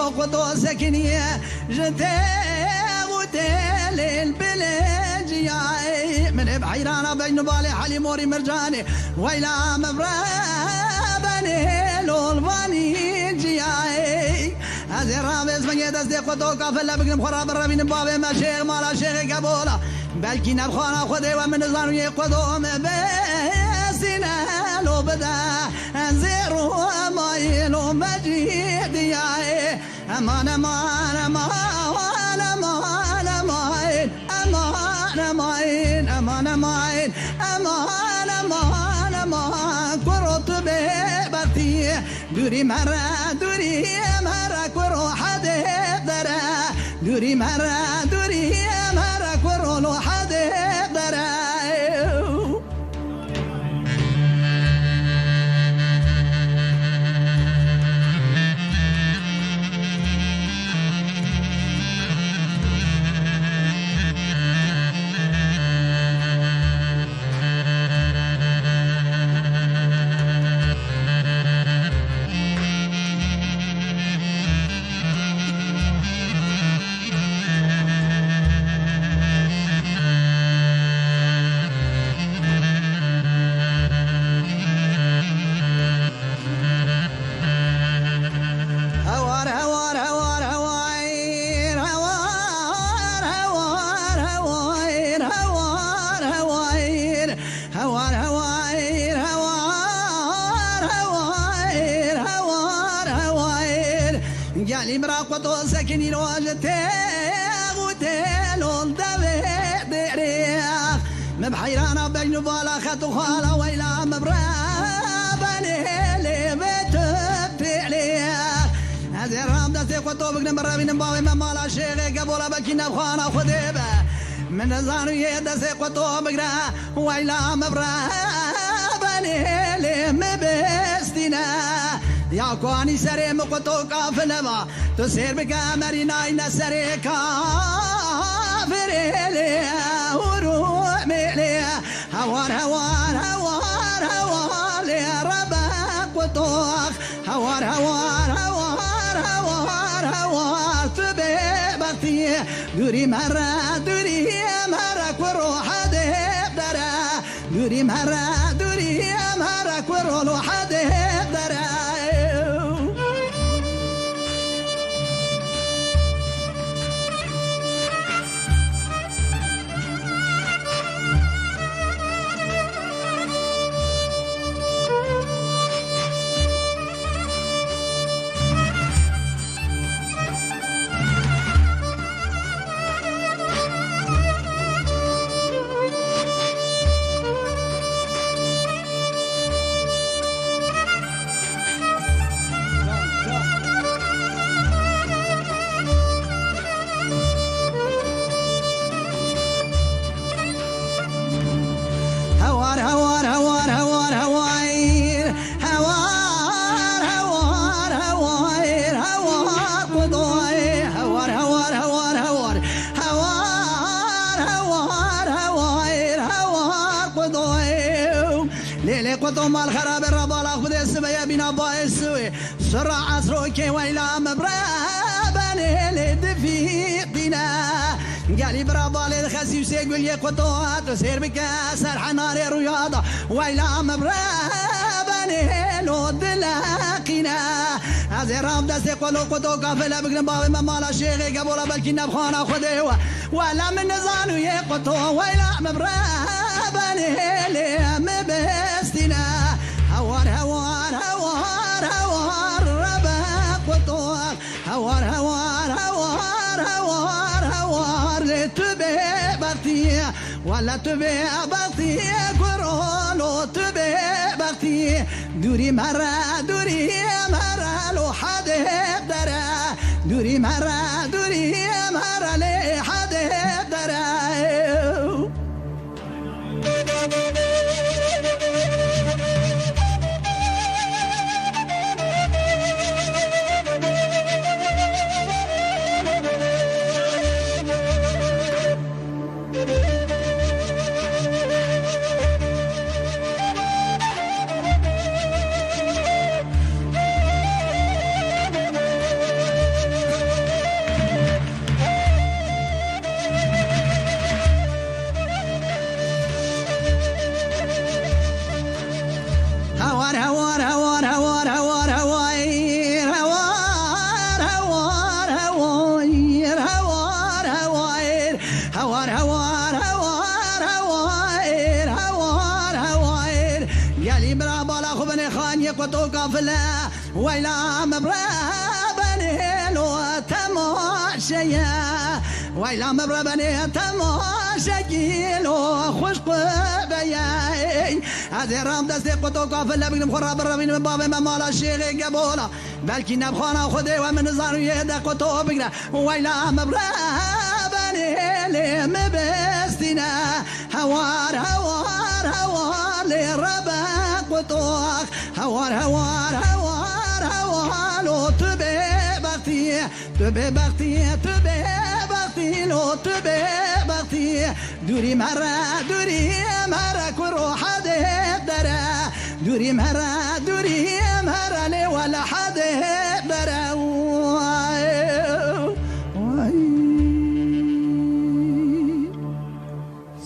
قطو سكنية جتاغ وتال البلجية من بحيرانة بين بالي حلي موري مرجاني ويلا مبرابني لولفاني جياي هذه رابز من يدس قطو كافلا بقلم خراب الربين بابي ما شيخ مالا شيخ قبولا بلكي نبخانا خذي ومن الزانو يقضو مبسنا لو بدا انزيرو مايلو مجيد ياي امان امان امان امان امان امان امان امان امان امان امان امان كروت ببرتي دوري مرة كرو حد درا دوري مرة كرو لو حد درا جالي مراقبة سكني الواجتة وتلون دبي بريخ مبحيرانا بين بالا خطو خالا ويلا مبرابني اللي بتبتليخ هذه الرامدة تقوتو بقنا مرابين باوي ممالا شيخي قبولا بكينا بخانا خذيبة من الزانو يدا سيقوتو بقنا ويلا مبرابني اللي مبستنا يا كواني سري مقطو كافلما تسير بكامري ناينا سري كافري ليا وروح مليا هوار هوار هوار هوار ليا ربك وطوخ هوار هوار هوار هوار هوار تبي بختي دوري مرة كروح ديب درا دوري مرة كروح ديب درا قطو مال خراب الربال اخذ السبيا بنا بايسوي سرعة عصروكي ويلا مبرابني لدفيقنا قالي برابال الخسيب سيقول يا قطوات وسير بك سرح نار رياضة ويلا مبرابني لو دلاقنا هذه رام دستي قلو قطو قافلة بقنا باوي ممالا شيخي قبولا بلكي نبخانا خذيوة ولا من نزانو يا قطو ويلا مبرابني مبستنا هوار هوار هوار هوار ربك وطوار هوار هوار هوار هوار هوار لتبي بختي ولا تبي بختي كرولو تبي بختي دوري مرة لو حد درا دوري مرة لحد درا قطو قافلة ويلا مبربني لو تماشيا ويلا مبربني تماشي لو خوش قبيا هذه رام دستي قطو قافلة بقدم خراب الربين من باب ممالا الشيخ قبولا بلكي نبخانا خدي ومن زارو يدا قطو بقدم ويلا مبربني لي مبستنا هوار هوار هوار لربا قطوخ هوار هوار هوار هوار لو تبي بختي تبي بختي تبي بختي لو تبي بختي دوري مرة كرو حد درا دوري مرة لي ولا حد